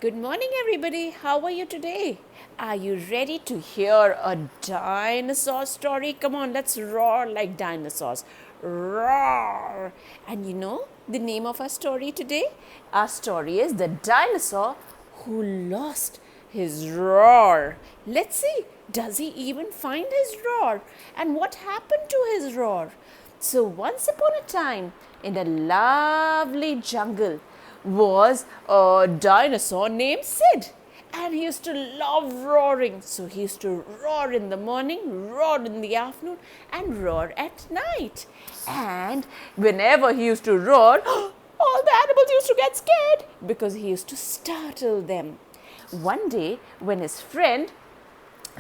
Good morning, everybody. How are you today? Are you ready to hear a dinosaur story? Come on, let's roar like dinosaurs. Roar! And you know the name of our story today? Our story is The Dinosaur Who Lost His Roar. Let's see, does he even find his roar? And what happened to his roar? So, once upon a time, in a lovely jungle, was a dinosaur named Sid. And he used to love roaring. So he used to roar in the morning, roar in the afternoon, and roar at night. And whenever he used to roar, all the animals used to get scared because he used to startle them. One day, when his friend,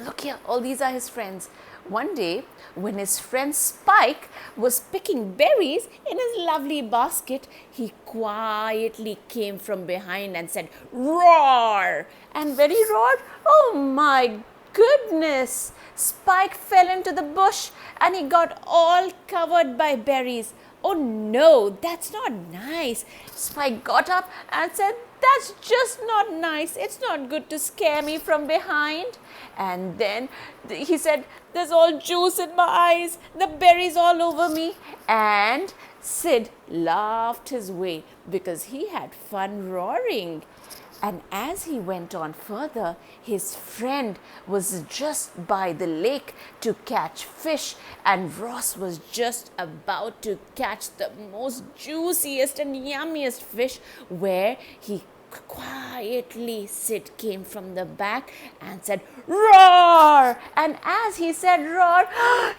look here, all these are his friends. One day, when his friend Spike was picking berries in his lovely basket, he quietly came from behind and said, "Roar!" And when he roared, oh my goodness! Spike fell into the bush and he got all covered by berries. Oh no, that's not nice. Spike got up and said, "That's just not nice. It's not good to scare me from behind." And then he said, "There's all juice in my eyes, the berries all over me." And Sid laughed his way because he had fun roaring. And as he went on further, his friend was just by the lake to catch fish, and Ross was just about to catch the most juiciest and yummiest fish, where he quietly Sid came from the back and said, "Roar!" And as he said roar,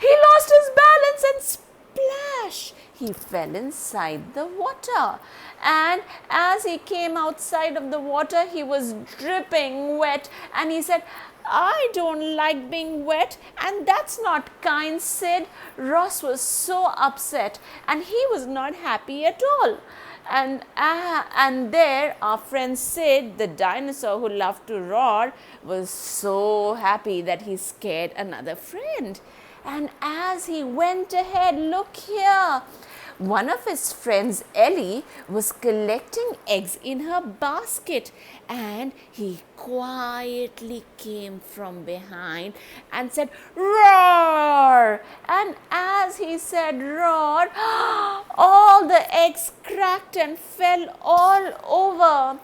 he lost his balance and splash! He fell inside the water. And as he came outside of the water, he was dripping wet. And he said, "I don't like being wet, and that's not kind, Sid." Ross was so upset and he was not happy at all. And there our friend Sid, the dinosaur who loved to roar, was so happy that he scared another friend. And as he went ahead, look here, one of his friends, Ellie, was collecting eggs in her basket, and he quietly came from behind and said, "Roar!" And as he said roar, all the eggs cracked and fell all over.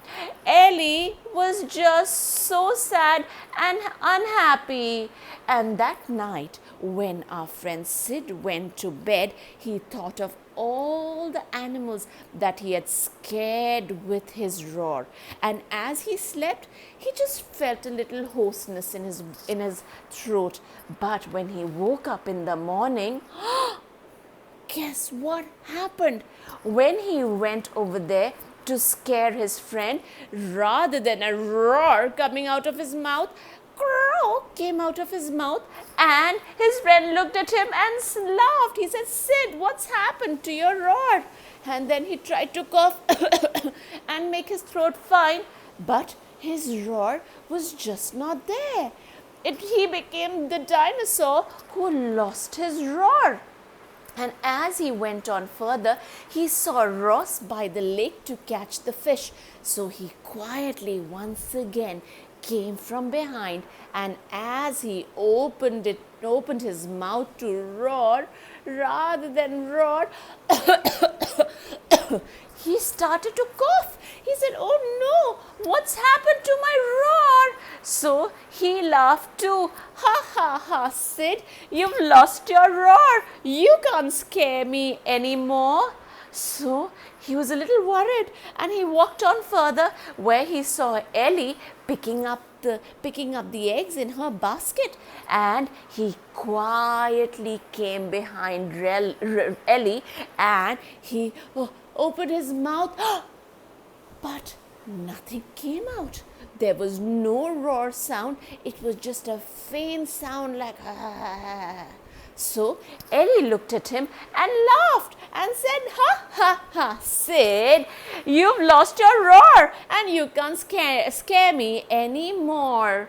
Ellie was just so sad and unhappy. And that night, when our friend Sid went to bed, he thought of all the animals that he had scared with his roar. And as he slept, he just felt a little hoarseness in his throat. But when he woke up in the morning, guess what happened? When he went over there to scare his friend, rather than a roar coming out of his mouth, crow came out of his mouth, and his friend looked at him and laughed. He said, "Sid, what's happened to your roar?" And then he tried to cough and make his throat fine, but his roar was just not there. He became the dinosaur who lost his roar. And as he went on further, he saw Ross by the lake to catch the fish. So he quietly once again came from behind, and as he opened his mouth to roar, rather than roar, he started to cough. He said, "Oh no, what's happened to my roar?" So he laughed too. "Ha ha ha, Sid, you've lost your roar. You can't scare me anymore." So he was a little worried, and he walked on further, where he saw Ellie picking up the eggs in her basket, and he quietly came behind Ellie, and he opened his mouth, but nothing came out. There was no roar sound. It was just a faint sound like So Ellie looked at him and laughed and said, "Ha ha ha, Sid, you've lost your roar and you can't scare me anymore."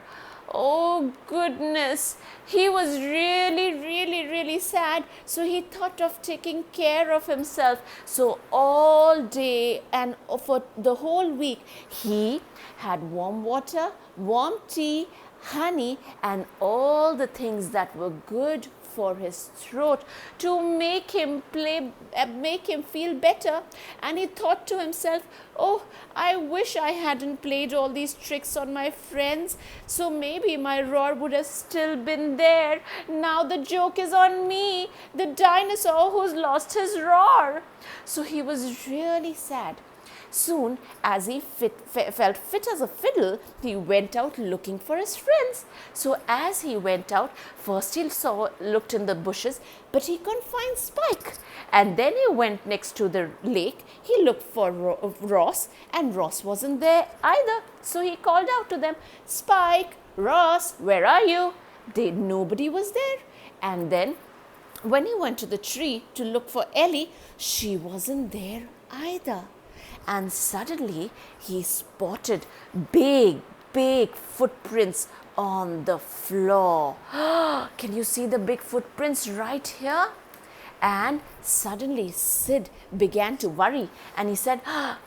Oh goodness, he was really, really, really sad. So he thought of taking care of himself. So all day and for the whole week, he had warm water, warm tea, honey, and all the things that were good for his throat to make him feel better. And he thought to himself, oh, I wish I hadn't played all these tricks on my friends, so maybe my roar would have still been there. Now the joke is on me, the dinosaur who's lost his roar. So he was really sad. Soon, as he felt fit as a fiddle, he went out looking for his friends. So as he went out, first he looked in the bushes, but he couldn't find Spike. And then he went next to the lake. He looked for Ross, and Ross wasn't there either. So he called out to them, Spike, Ross, where are you? Nobody was there. And then when he went to the tree to look for Ellie, she wasn't there either. And suddenly he spotted big, big footprints on the floor. Can you see the big footprints right here? And suddenly Sid began to worry, and he said,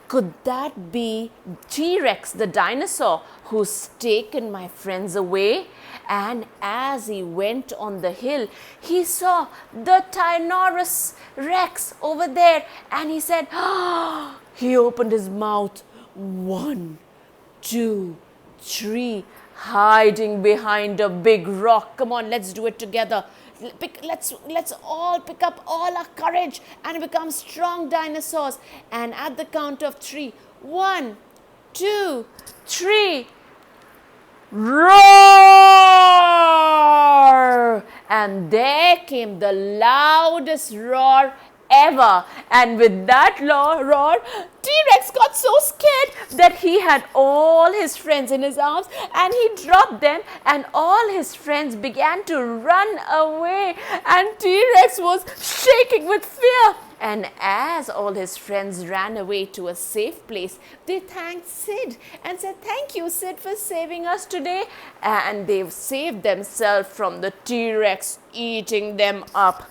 could that be T-Rex, the dinosaur, who's taken my friends away? And as he went on the hill, he saw the Tyrannosaurus Rex over there, and he said, he opened his mouth, 1, 2, 3, hiding behind a big rock. Come on, let's do it together. Let's all pick up all our courage and become strong dinosaurs. And at the count of 3, 1, 2, 3, roar! And there came the loudest roar ever. And with that roar, T-Rex got so scared that he had all his friends in his arms, and he dropped them, and all his friends began to run away, and T-Rex was shaking with fear. And as all his friends ran away to a safe place, they thanked Sid and said, thank you, Sid, for saving us today. And they saved themselves from the T-Rex eating them up.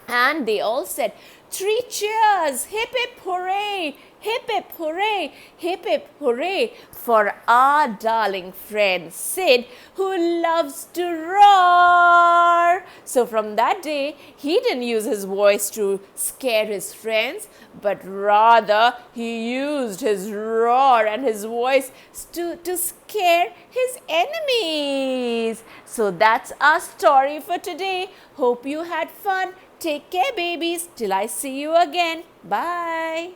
And they all said, 3 cheers, hip hip hooray, hip hip hooray, hip hip hooray for our darling friend Sid, who loves to roar. So from that day, he didn't use his voice to scare his friends, but rather he used his roar and his voice to scare his enemies. So that's our story for today. Hope you had fun. Take care, babies, till I see you again. Bye.